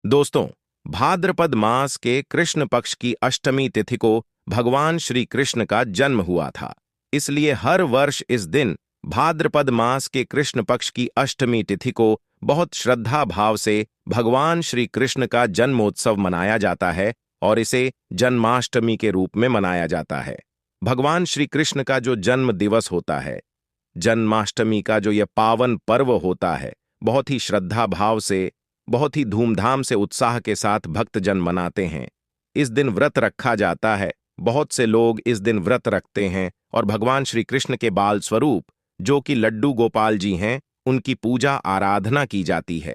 दोस्तों, भाद्रपद मास के कृष्ण पक्ष की अष्टमी तिथि को भगवान श्री कृष्ण का जन्म हुआ था। इसलिए हर वर्ष इस दिन भाद्रपद मास के कृष्ण पक्ष की अष्टमी तिथि को बहुत श्रद्धा भाव से भगवान श्री कृष्ण का जन्मोत्सव मनाया जाता है और इसे जन्माष्टमी के रूप में मनाया जाता है। भगवान श्री कृष्ण का जो जन्म दिवस होता है, जन्माष्टमी का जो यह पावन पर्व होता है, बहुत ही श्रद्धा भाव से, बहुत ही धूमधाम से, उत्साह के साथ भक्तजन मनाते हैं। इस दिन व्रत रखा जाता है। बहुत से लोग इस दिन व्रत रखते हैं और भगवान श्री कृष्ण के बाल स्वरूप, जो कि लड्डू गोपाल जी हैं, उनकी पूजा आराधना की जाती है।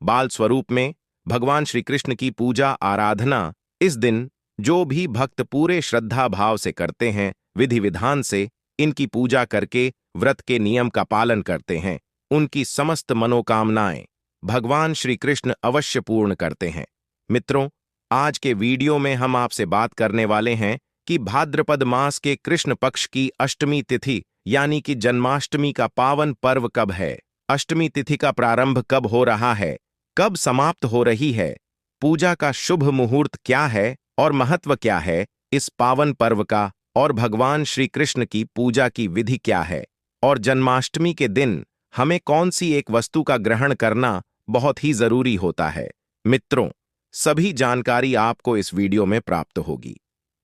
बाल स्वरूप में भगवान श्री कृष्ण की पूजा आराधना इस दिन जो भी भक्त पूरे श्रद्धा भाव से करते हैं, विधि विधान से इनकी पूजा करके व्रत के नियम का पालन करते हैं, उनकी समस्त मनोकामनाएं भगवान श्री कृष्ण अवश्य पूर्ण करते हैं। मित्रों, आज के वीडियो में हम आपसे बात करने वाले हैं कि भाद्रपद मास के कृष्ण पक्ष की अष्टमी तिथि यानी कि जन्माष्टमी का पावन पर्व कब है, अष्टमी तिथि का प्रारंभ कब हो रहा है, कब समाप्त हो रही है, पूजा का शुभ मुहूर्त क्या है और महत्व क्या है इस पावन पर्व का, और भगवान श्री कृष्ण की पूजा की विधि क्या है, और जन्माष्टमी के दिन हमें कौन सी एक वस्तु का ग्रहण करना बहुत ही जरूरी होता है। मित्रों, सभी जानकारी आपको इस वीडियो में प्राप्त होगी।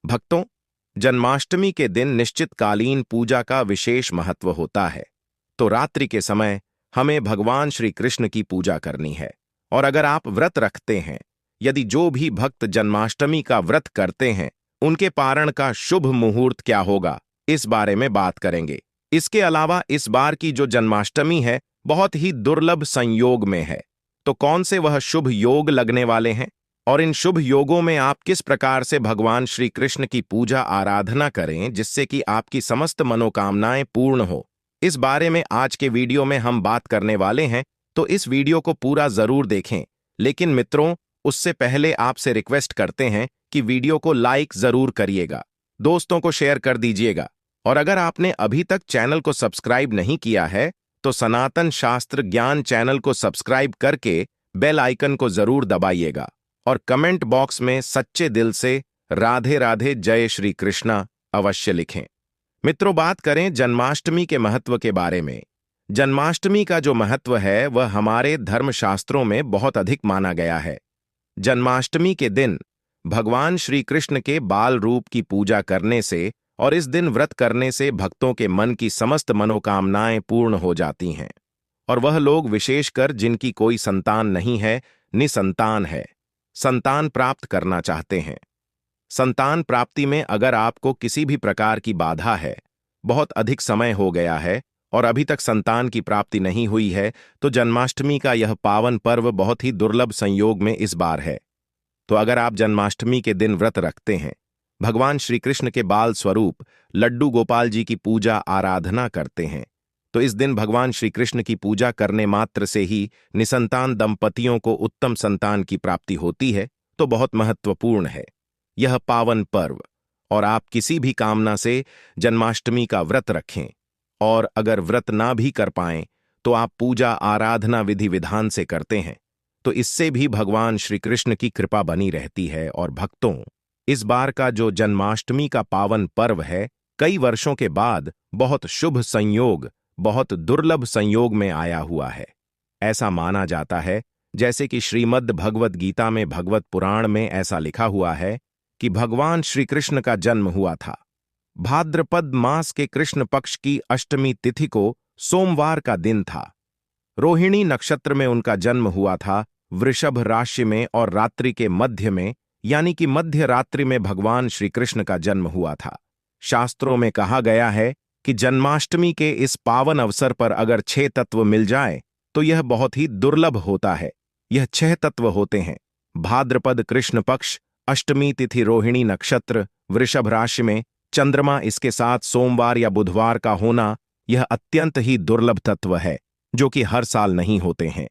भक्तों, जन्माष्टमी के दिन निश्चितकालीन पूजा का विशेष महत्व होता है। तो रात्रि के समय हमें भगवान श्री कृष्ण की पूजा करनी है। और अगर आप व्रत रखते हैं, यदि जो भी भक्त जन्माष्टमी का व्रत करते हैं, उनके पारण का शुभ मुहूर्त क्या होगा, इस बारे में बात करेंगे। इसके अलावा इस बार की जो जन्माष्टमी है बहुत ही दुर्लभ संयोग में है। तो कौन से वह शुभ योग लगने वाले हैं और इन शुभ योगों में आप किस प्रकार से भगवान श्री कृष्ण की पूजा आराधना करें जिससे कि आपकी समस्त मनोकामनाएं पूर्ण हो, इस बारे में आज के वीडियो में हम बात करने वाले हैं। तो इस वीडियो को पूरा जरूर देखें। लेकिन मित्रों, उससे पहले आपसे रिक्वेस्ट करते हैं कि वीडियो को लाइक जरूर करिएगा, दोस्तों को शेयर कर दीजिएगा, और अगर आपने अभी तक चैनल को सब्सक्राइब नहीं किया है तो सनातन शास्त्र ज्ञान चैनल को सब्सक्राइब करके बेल आइकन को जरूर दबाइएगा और कमेंट बॉक्स में सच्चे दिल से राधे राधे जय श्री कृष्णा अवश्य लिखें। मित्रों, बात करें जन्माष्टमी के महत्व के बारे में। जन्माष्टमी का जो महत्व है वह हमारे धर्मशास्त्रों में बहुत अधिक माना गया है। जन्माष्टमी के दिन भगवान श्री कृष्ण के बाल रूप की पूजा करने से और इस दिन व्रत करने से भक्तों के मन की समस्त मनोकामनाएं पूर्ण हो जाती हैं। और वह लोग विशेषकर जिनकी कोई संतान नहीं है, निसंतान है, संतान प्राप्त करना चाहते हैं, संतान प्राप्ति में अगर आपको किसी भी प्रकार की बाधा है, बहुत अधिक समय हो गया है और अभी तक संतान की प्राप्ति नहीं हुई है, तो जन्माष्टमी का यह पावन पर्व बहुत ही दुर्लभ संयोग में इस बार है। तो अगर आप जन्माष्टमी के दिन व्रत रखते हैं, भगवान श्री कृष्ण के बाल स्वरूप लड्डू गोपाल जी की पूजा आराधना करते हैं, तो इस दिन भगवान श्री कृष्ण की पूजा करने मात्र से ही निसंतान दंपतियों को उत्तम संतान की प्राप्ति होती है। तो बहुत महत्वपूर्ण है यह पावन पर्व। और आप किसी भी कामना से जन्माष्टमी का व्रत रखें, और अगर व्रत ना भी कर पाएं तो आप पूजा आराधना विधि विधान से करते हैं, तो इससे भी भगवान श्री कृष्ण की कृपा बनी रहती है। और भक्तों, इस बार का जो जन्माष्टमी का पावन पर्व है, कई वर्षों के बाद बहुत शुभ संयोग, बहुत दुर्लभ संयोग में आया हुआ है। ऐसा माना जाता है जैसे कि श्रीमद् भगवद गीता में, भगवत पुराण में ऐसा लिखा हुआ है कि भगवान श्री कृष्ण का जन्म हुआ था भाद्रपद मास के कृष्ण पक्ष की अष्टमी तिथि को, सोमवार का दिन था। रोहिणी नक्षत्र में उनका जन्म हुआ था, वृषभ राशि में, और रात्रि के मध्य में यानी कि मध्य रात्रि में भगवान श्री कृष्ण का जन्म हुआ था। शास्त्रों में कहा गया है कि जन्माष्टमी के इस पावन अवसर पर अगर 6 तत्व मिल जाए तो यह बहुत ही दुर्लभ होता है। यह 6 तत्व होते हैं: भाद्रपद कृष्ण पक्ष, अष्टमी तिथि, रोहिणी नक्षत्र, वृषभ राशि में चंद्रमा, इसके साथ सोमवार या बुधवार का होना। यह अत्यंत ही दुर्लभ तत्व है जो कि हर साल नहीं होते हैं।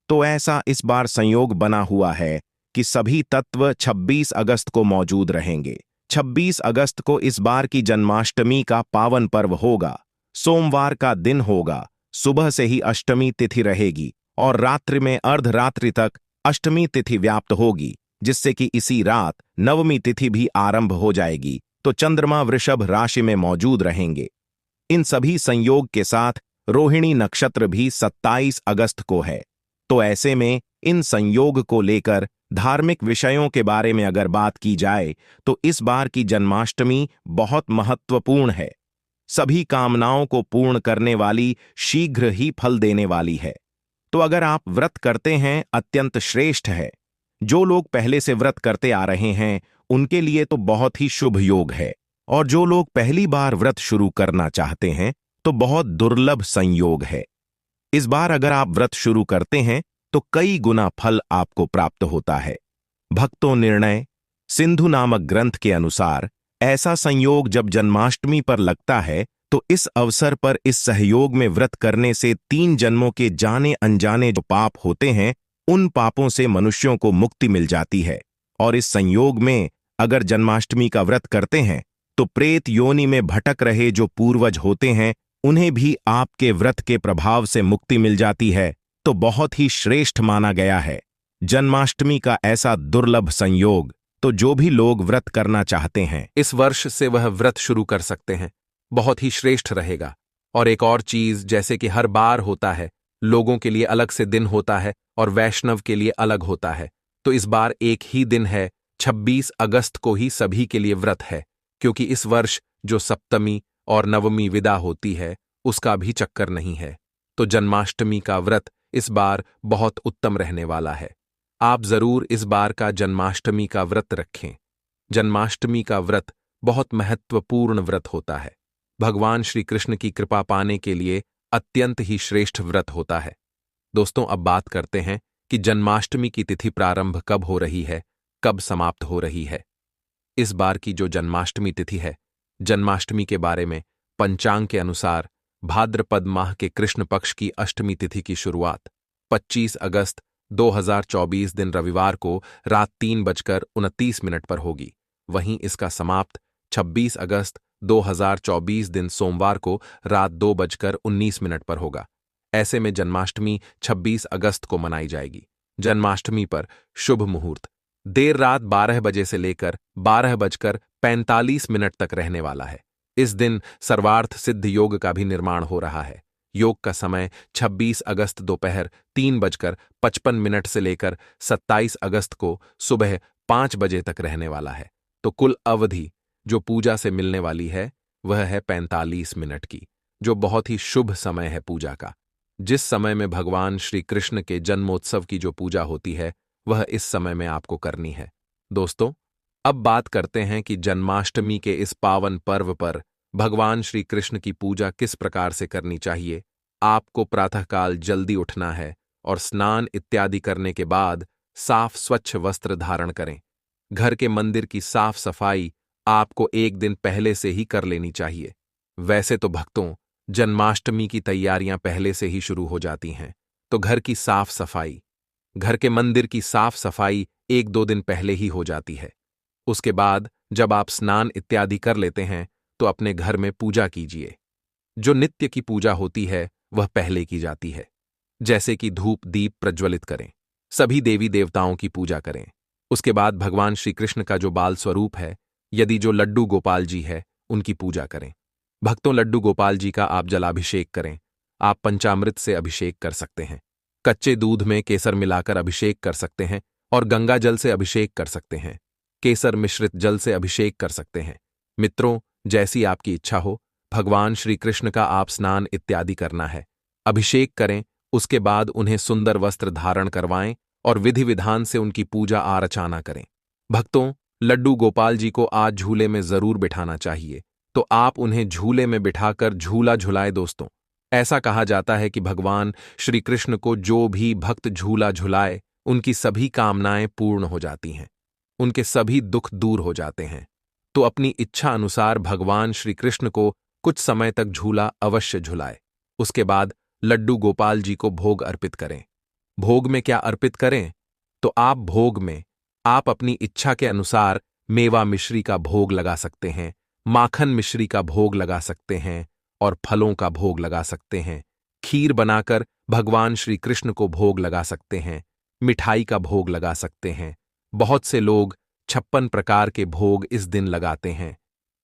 तो ऐसा इस बार संयोग बना हुआ है कि सभी तत्व 26 अगस्त को मौजूद रहेंगे। 26 अगस्त को इस बार की जन्माष्टमी का पावन पर्व होगा। सोमवार का दिन होगा, सुबह से ही अष्टमी तिथि रहेगी और रात्रि में अर्धरात्रि तक अष्टमी तिथि व्याप्त होगी, जिससे कि इसी रात नवमी तिथि भी आरंभ हो जाएगी, तो चंद्रमा वृषभ राशि में मौजूद रहेंगे। इन सभी संयोग के साथ रोहिणी नक्षत्र भी 27 अगस्त को है। तो ऐसे में इन संयोग को लेकर धार्मिक विषयों के बारे में अगर बात की जाए तो इस बार की जन्माष्टमी बहुत महत्वपूर्ण है। सभी कामनाओं को पूर्ण करने वाली, शीघ्र ही फल देने वाली है। तो अगर आप व्रत करते हैं, अत्यंत श्रेष्ठ है। जो लोग पहले से व्रत करते आ रहे हैं उनके लिए तो बहुत ही शुभ योग है, और जो लोग पहली बार व्रत शुरू करना चाहते हैं तो बहुत दुर्लभ संयोग है। इस बार अगर आप व्रत शुरू करते हैं तो कई गुना फल आपको प्राप्त होता है। भक्तों निर्णय सिंधु नामक ग्रंथ के अनुसार ऐसा संयोग जब जन्माष्टमी पर लगता है तो इस अवसर पर इस सहयोग में व्रत करने से 3 जन्मों के जाने अनजाने जो पाप होते हैं उन पापों से मनुष्यों को मुक्ति मिल जाती है। और इस संयोग में अगर जन्माष्टमी का व्रत करते हैं तो प्रेत योनि में भटक रहे जो पूर्वज होते हैं उन्हें भी आपके व्रत के प्रभाव से मुक्ति मिल जाती है। तो बहुत ही श्रेष्ठ माना गया है जन्माष्टमी का ऐसा दुर्लभ संयोग। तो जो भी लोग व्रत करना चाहते हैं इस वर्ष से वह व्रत शुरू कर सकते हैं, बहुत ही श्रेष्ठ रहेगा। और एक और चीज, जैसे कि हर बार होता है, लोगों के लिए अलग से दिन होता है और वैष्णव के लिए अलग होता है। तो इस बार एक ही दिन है, 26 अगस्त को ही सभी के लिए व्रत है, क्योंकि इस वर्ष जो सप्तमी और नवमी विदा होती है उसका भी चक्कर नहीं है। तो जन्माष्टमी का व्रत इस बार बहुत उत्तम रहने वाला है। आप जरूर इस बार का जन्माष्टमी का व्रत रखें। जन्माष्टमी का व्रत बहुत महत्वपूर्ण व्रत होता है। भगवान श्री कृष्ण की कृपा पाने के लिए अत्यंत ही श्रेष्ठ व्रत होता है। दोस्तों, अब बात करते हैं कि जन्माष्टमी की तिथि प्रारंभ कब हो रही है, कब समाप्त हो रही है। इस बार की जो जन्माष्टमी तिथि है, जन्माष्टमी के बारे में पंचांग के अनुसार भाद्रपद माह के कृष्ण पक्ष की अष्टमी तिथि की शुरुआत 25 अगस्त 2024 दिन रविवार को रात 3:29 पर होगी। वहीं इसका समाप्त 26 अगस्त 2024 दिन सोमवार को रात 2:19 पर होगा। ऐसे में जन्माष्टमी 26 अगस्त को मनाई जाएगी। जन्माष्टमी पर शुभ मुहूर्त देर रात 12 बजे से लेकर 12:45 तक रहने वाला है। इस दिन सर्वार्थ सिद्ध योग का भी निर्माण हो रहा है। योग का समय 26 अगस्त दोपहर 3:55 से लेकर 27 अगस्त को सुबह 5 बजे तक रहने वाला है। तो कुल अवधि जो पूजा से मिलने वाली है वह है 45 मिनट की, जो बहुत ही शुभ समय है पूजा का। जिस समय में भगवान श्री कृष्ण के जन्मोत्सव की जो पूजा होती है वह इस समय में आपको करनी है। दोस्तों, अब बात करते हैं कि जन्माष्टमी के इस पावन पर्व पर भगवान श्री कृष्ण की पूजा किस प्रकार से करनी चाहिए। आपको प्रातःकाल जल्दी उठना है और स्नान इत्यादि करने के बाद साफ स्वच्छ वस्त्र धारण करें। घर के मंदिर की साफ सफाई आपको एक दिन पहले से ही कर लेनी चाहिए। वैसे तो भक्तों, जन्माष्टमी की तैयारियां पहले से ही शुरू हो जाती हैं, तो घर की साफ सफाई, घर के मंदिर की साफ सफाई 1-2 दिन पहले ही हो जाती है। उसके बाद जब आप स्नान इत्यादि कर लेते हैं तो अपने घर में पूजा कीजिए। जो नित्य की पूजा होती है वह पहले की जाती है, जैसे कि धूप दीप प्रज्वलित करें, सभी देवी देवताओं की पूजा करें। उसके बाद भगवान श्री कृष्ण का जो बाल स्वरूप है, यदि जो लड्डू गोपाल जी है, उनकी पूजा करें। भक्तों, लड्डू गोपाल जी का आप जलाभिषेक करें। आप पंचामृत से अभिषेक कर सकते हैं, कच्चे दूध में केसर मिलाकर अभिषेक कर सकते हैं और गंगा जल से अभिषेक कर सकते हैं, केसर मिश्रित जल से अभिषेक कर सकते हैं। मित्रों, जैसी आपकी इच्छा हो, भगवान श्री कृष्ण का आप स्नान इत्यादि करना है, अभिषेक करें। उसके बाद उन्हें सुंदर वस्त्र धारण करवाएं और विधि विधान से उनकी पूजा आरचना करें। भक्तों, लड्डू गोपाल जी को आज झूले में जरूर बिठाना चाहिए, तो आप उन्हें झूले में बिठाकर झूला झुलाए। दोस्तों, ऐसा कहा जाता है कि भगवान श्री कृष्ण को जो भी भक्त झूला झुलाए उनकी सभी कामनाएं पूर्ण हो जाती हैं, उनके सभी दुख दूर हो जाते हैं। तो अपनी इच्छा अनुसार भगवान श्री कृष्ण को कुछ समय तक झूला अवश्य झुलाए। उसके बाद लड्डू गोपाल जी को भोग अर्पित करें। भोग में क्या अर्पित करें? तो आप भोग में आप अपनी इच्छा के अनुसार मेवा मिश्री का भोग लगा सकते हैं, माखन मिश्री का भोग लगा सकते हैं और फलों का भोग लगा सकते हैं। खीर बनाकर भगवान श्री कृष्ण को भोग लगा सकते हैं। मिठाई का भोग लगा सकते हैं। बहुत से लोग 56 प्रकार के भोग इस दिन लगाते हैं।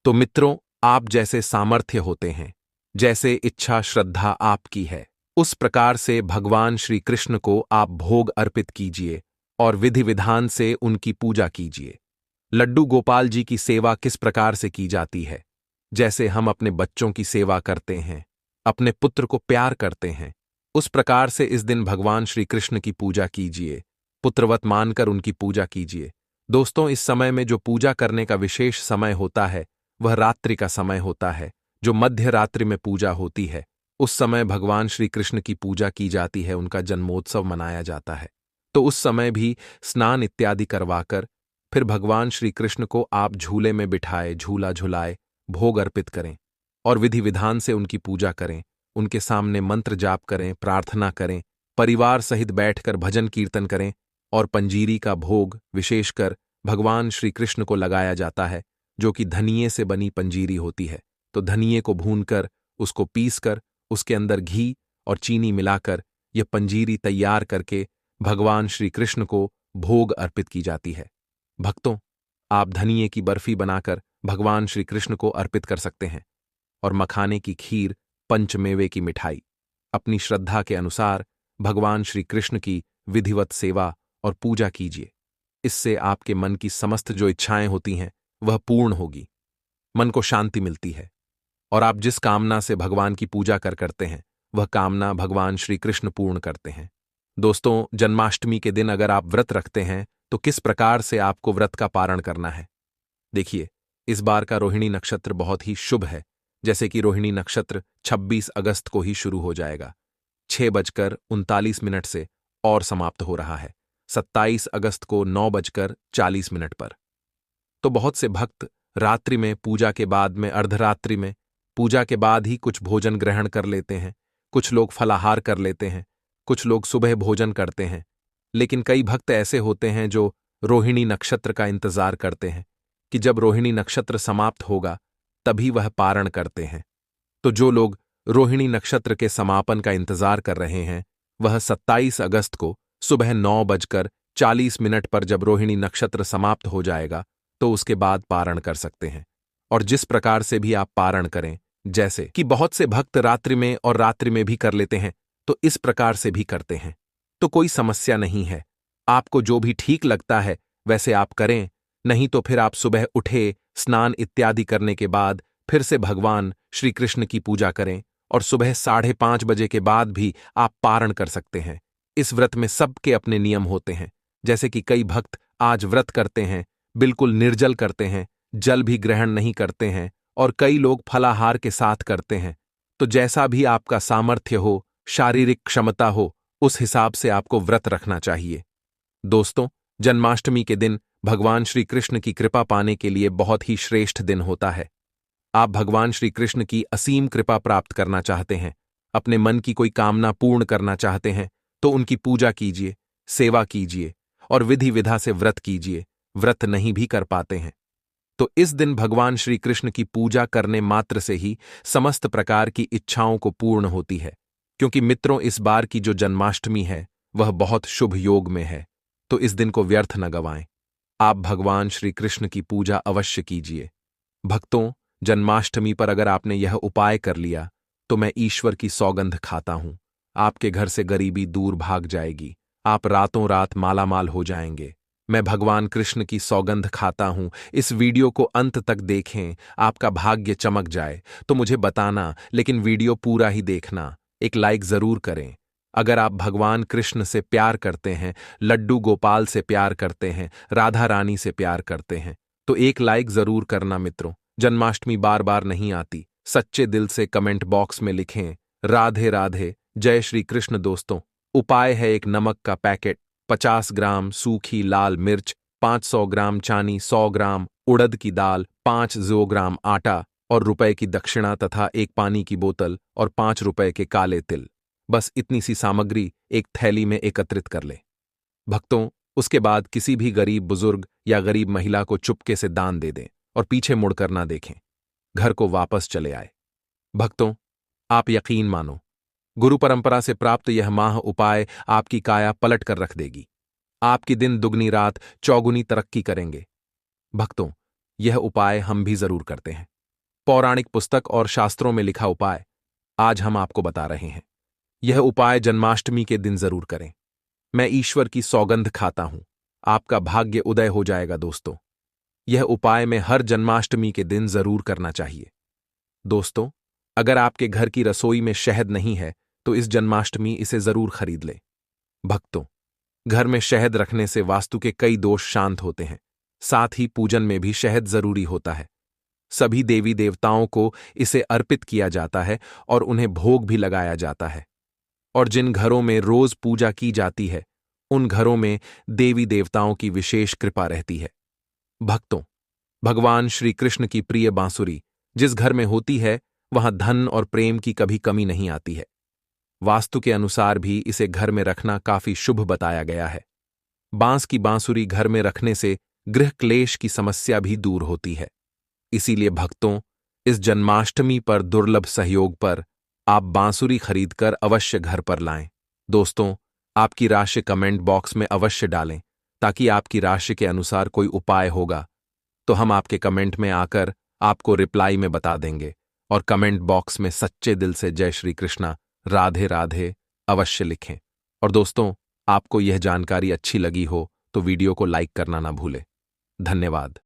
तो मित्रों, आप जैसे सामर्थ्य होते हैं, जैसे इच्छा श्रद्धा आपकी है, उस प्रकार से भगवान श्री कृष्ण को आप भोग अर्पित कीजिए और विधि विधान से उनकी पूजा कीजिए। लड्डू गोपाल जी की सेवा किस प्रकार से की जाती है? जैसे हम अपने बच्चों की सेवा करते हैं, अपने पुत्र को प्यार करते हैं, उस प्रकार से इस दिन भगवान श्री कृष्ण की पूजा कीजिए, पुत्रवत मानकर उनकी पूजा कीजिए। दोस्तों, इस समय में जो पूजा करने का विशेष समय होता है वह रात्रि का समय होता है, जो मध्य रात्रि में पूजा होती है। उस समय भगवान श्री कृष्ण की पूजा की जाती है, उनका जन्मोत्सव मनाया जाता है। तो उस समय भी स्नान इत्यादि करवाकर फिर भगवान श्री कृष्ण को आप झूले में बिठाए, झूला झुलाए, भोग अर्पित करें और विधि विधान से उनकी पूजा करें, उनके सामने मंत्र जाप करें, प्रार्थना करें, परिवार सहित बैठकर भजन कीर्तन करें और पंजीरी का भोग विशेषकर भगवान श्री कृष्ण को लगाया जाता है, जो कि धनिये से बनी पंजीरी होती है। तो धनिये को भूनकर, उसको पीसकर, उसके अंदर घी और चीनी मिलाकर यह पंजीरी तैयार करके भगवान श्री कृष्ण को भोग अर्पित की जाती है। भक्तों, आप धनिये की बर्फी बनाकर भगवान श्री कृष्ण को अर्पित कर सकते हैं और मखाने की खीर, पंचमेवे की मिठाई अपनी श्रद्धा के अनुसार भगवान श्री कृष्ण की विधिवत सेवा और पूजा कीजिए। इससे आपके मन की समस्त जो इच्छाएं होती हैं वह पूर्ण होगी, मन को शांति मिलती है और आप जिस कामना से भगवान की पूजा करते हैं वह कामना भगवान श्री कृष्ण पूर्ण करते हैं। दोस्तों, जन्माष्टमी के दिन अगर आप व्रत रखते हैं तो किस प्रकार से आपको व्रत का पारण करना है? देखिए, इस बार का रोहिणी नक्षत्र बहुत ही शुभ है। जैसे कि रोहिणी नक्षत्र 26 अगस्त को ही शुरू हो जाएगा, 6:39 से और समाप्त हो रहा है 27 अगस्त को 9:40 पर। तो बहुत से भक्त रात्रि में पूजा के बाद में, अर्धरात्रि में पूजा के बाद ही कुछ भोजन ग्रहण कर लेते हैं, कुछ लोग फलाहार कर लेते हैं, कुछ लोग सुबह भोजन करते हैं। लेकिन कई भक्त ऐसे होते हैं जो रोहिणी नक्षत्र का इंतजार करते हैं कि जब रोहिणी नक्षत्र समाप्त होगा तभी वह पारण करते हैं। तो जो लोग रोहिणी नक्षत्र के समापन का इंतजार कर रहे हैं वह 27 अगस्त को सुबह 9:40 पर जब रोहिणी नक्षत्र समाप्त हो जाएगा तो उसके बाद पारण कर सकते हैं। और जिस प्रकार से भी आप पारण करें, जैसे कि बहुत से भक्त रात्रि में और रात्रि में भी कर लेते हैं, तो इस प्रकार से भी करते हैं, तो कोई समस्या नहीं है। आपको जो भी ठीक लगता है वैसे आप करें, नहीं तो फिर आप सुबह उठे, स्नान इत्यादि करने के बाद फिर से भगवान श्री कृष्ण की पूजा करें और सुबह 5:30 बजे के बाद भी आप पारण कर सकते हैं। इस व्रत में सबके अपने नियम होते हैं। जैसे कि कई भक्त आज व्रत करते हैं, बिल्कुल निर्जल करते हैं, जल भी ग्रहण नहीं करते हैं, और कई लोग फलाहार के साथ करते हैं। तो जैसा भी आपका सामर्थ्य हो, शारीरिक क्षमता हो, उस हिसाब से आपको व्रत रखना चाहिए। दोस्तों, जन्माष्टमी के दिन भगवान श्री कृष्ण की कृपा पाने के लिए बहुत ही श्रेष्ठ दिन होता है। आप भगवान श्री कृष्ण की असीम कृपा प्राप्त करना चाहते हैं, अपने मन की कोई कामना पूर्ण करना चाहते हैं, तो उनकी पूजा कीजिए, सेवा कीजिए और विधि विधा से व्रत कीजिए। व्रत नहीं भी कर पाते हैं तो इस दिन भगवान श्री कृष्ण की पूजा करने मात्र से ही समस्त प्रकार की इच्छाओं को पूर्ण होती है। क्योंकि मित्रों, इस बार की जो जन्माष्टमी है वह बहुत शुभ योग में है, तो इस दिन को व्यर्थ न गवाएं। आप भगवान श्री कृष्ण की पूजा अवश्य कीजिए। भक्तों, जन्माष्टमी पर अगर आपने यह उपाय कर लिया तो मैं ईश्वर की सौगंध खाता हूं, आपके घर से गरीबी दूर भाग जाएगी, आप रातों रात मालामाल हो जाएंगे। मैं भगवान कृष्ण की सौगंध खाता हूं। इस वीडियो को अंत तक देखें, आपका भाग्य चमक जाए तो मुझे बताना, लेकिन वीडियो पूरा ही देखना, एक लाइक जरूर करें। अगर आप भगवान कृष्ण से प्यार करते हैं, लड्डू गोपाल से प्यार करते हैं, राधा रानी से प्यार करते हैं, तो एक लाइक जरूर करना मित्रों। जन्माष्टमी बार बार नहीं आती, सच्चे दिल से कमेंट बॉक्स में लिखें राधे राधे, जय श्री कृष्ण। दोस्तों, उपाय है एक नमक का पैकेट, 50 ग्राम सूखी लाल मिर्च, 500 ग्राम चानी, 100 ग्राम उड़द की दाल, 500 ग्राम आटा और रुपए की दक्षिणा तथा एक पानी की बोतल और 5 रुपए के काले तिल। बस इतनी सी सामग्री एक थैली में एकत्रित कर ले भक्तों। उसके बाद किसी भी गरीब बुजुर्ग या गरीब महिला को चुपके से दान दे दें और पीछे मुड़कर ना देखें, घर को वापस चले आए। भक्तों, आप यकीन मानो, गुरु परंपरा से प्राप्त यह माह उपाय आपकी काया पलट कर रख देगी। आपकी दिन दुगनी रात चौगुनी तरक्की करेंगे। भक्तों, यह उपाय हम भी जरूर करते हैं। पौराणिक पुस्तक और शास्त्रों में लिखा उपाय आज हम आपको बता रहे हैं। यह उपाय जन्माष्टमी के दिन जरूर करें। मैं ईश्वर की सौगंध खाता हूं, आपका भाग्य उदय हो जाएगा। दोस्तों, यह उपाय में हर जन्माष्टमी के दिन जरूर करना चाहिए। दोस्तों, अगर आपके घर की रसोई में शहद नहीं है तो इस जन्माष्टमी इसे जरूर खरीद लें। भक्तों, घर में शहद रखने से वास्तु के कई दोष शांत होते हैं। साथ ही पूजन में भी शहद जरूरी होता है। सभी देवी देवताओं को इसे अर्पित किया जाता है और उन्हें भोग भी लगाया जाता है। और जिन घरों में रोज पूजा की जाती है उन घरों में देवी देवताओं की विशेष कृपा रहती है। भक्तों, भगवान श्री कृष्ण की प्रिय बांसुरी जिस घर में होती है वहां धन और प्रेम की कभी कमी नहीं आती है। वास्तु के अनुसार भी इसे घर में रखना काफी शुभ बताया गया है। बांस की बांसुरी घर में रखने से गृह क्लेश की समस्या भी दूर होती है। इसीलिए भक्तों, इस जन्माष्टमी पर दुर्लभ सहयोग पर आप बांसुरी खरीदकर अवश्य घर पर लाएं। दोस्तों, आपकी राशि कमेंट बॉक्स में अवश्य डालें, ताकि आपकी राशि के अनुसार कोई उपाय होगा तो हम आपके कमेंट में आकर आपको रिप्लाई में बता देंगे। और कमेंट बॉक्स में सच्चे दिल से जय श्री कृष्णा, राधे राधे अवश्य लिखें। और दोस्तों, आपको यह जानकारी अच्छी लगी हो तो वीडियो को लाइक करना ना भूलें। धन्यवाद।